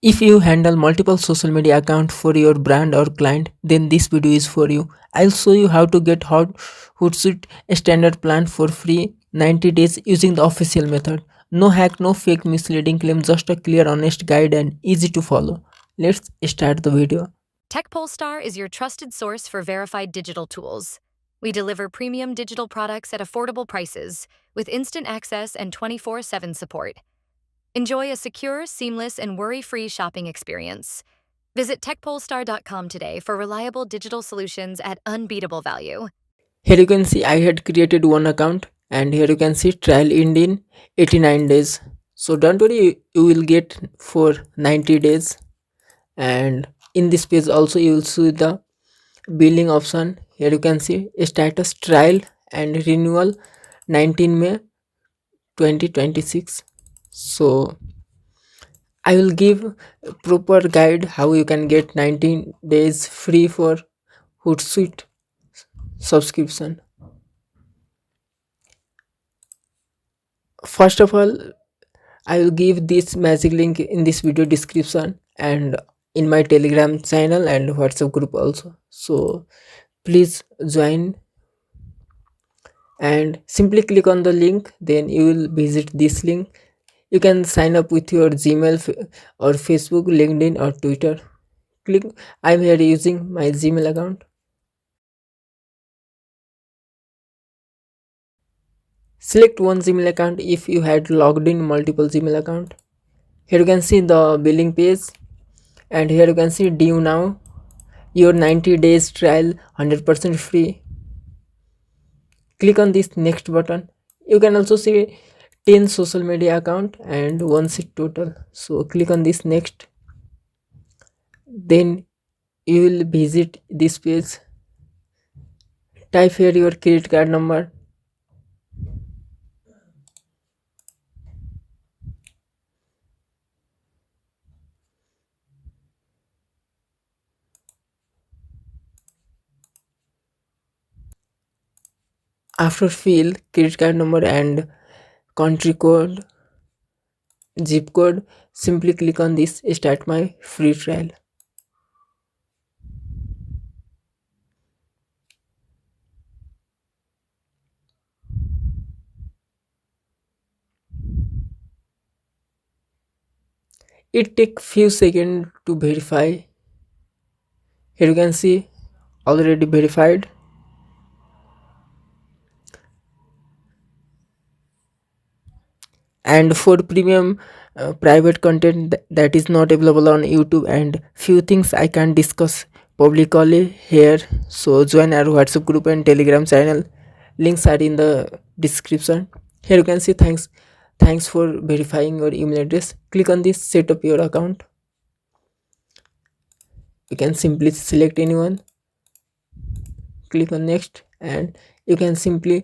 If you handle multiple social media accounts for your brand or client, then this video is for you. I'll show you how to get Hootsuite standard plan for free 90 days using the official method. No hack, no fake misleading claim, just a clear honest guide and easy to follow. Let's start the video. TechPolestar is your trusted source for verified digital tools. We deliver premium digital products at affordable prices with instant access and 24/7 support. Enjoy a secure, seamless, and worry-free shopping experience. Visit techpolestar.com today for reliable digital solutions at unbeatable value. Here you can see I had created one account, and here you can see trial end in 89 days. So don't worry, you will get for 90 days. And in this page also you will see the billing option. Here you can see status trial and renewal 19 May 2026. So I will give a proper guide how you can get 19 days free for Hootsuite subscription. First of all, I will give this magic link in this video description and in my Telegram channel and WhatsApp group also. So please join and simply click on the link, then you will visit this link. You can sign up with your Gmail or Facebook, LinkedIn or Twitter. Click. I'm here using my Gmail account. Select one Gmail account if you had logged in multiple Gmail account. Here you can see the billing page, and here you can see due now, your 90 days trial 100% free. Click on this next button. You can also see 10 social media account and 1 seat total. So click on this next. Then you will visit this page. Type here your credit card number. After fill credit card number and country code, zip code, simply click on this start my free trial. It takes few seconds to verify. Here you can see already verified. And for premium private content that is not available on YouTube, and few things I can discuss publicly here, so join our WhatsApp group and Telegram channel. Links are in the description. Here you can see thanks for verifying your email address. Click on this set up your account. You can simply select anyone, click on next, and you can simply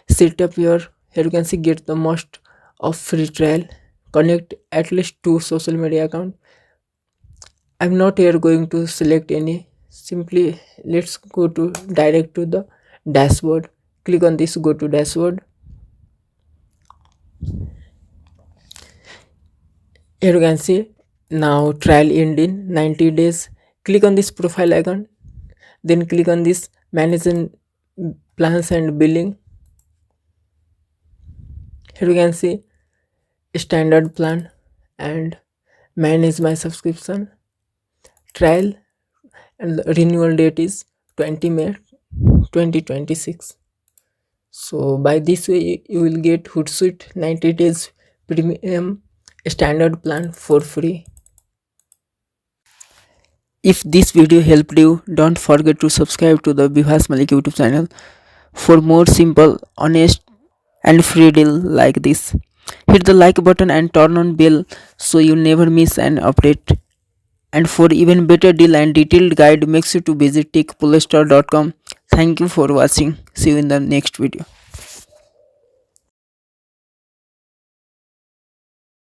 set up your, here you can see get the most of free trial. Connect at least 2 social media account. I'm not here going to select any. Simply let's go to direct to the dashboard. Click on this, go to dashboard. Here you can see now trial end in 90 days. Click on this profile icon, then click on this manage plans and billing. Here you can see standard plan and manage my subscription trial, and the renewal date is 20 May 2026. So by this way you will get Hootsuite 90 days premium standard plan for free. If this video helped you, don't forget to subscribe to the 𝐓𝐰𝐢𝐭𝐴 YouTube channel for more simple, honest and free deal like this. Hit the like button and turn on bell so you never miss an update. And for even better deal and detailed guide, make sure to visit techpolestar.com. Thank you for watching. See you in the next video.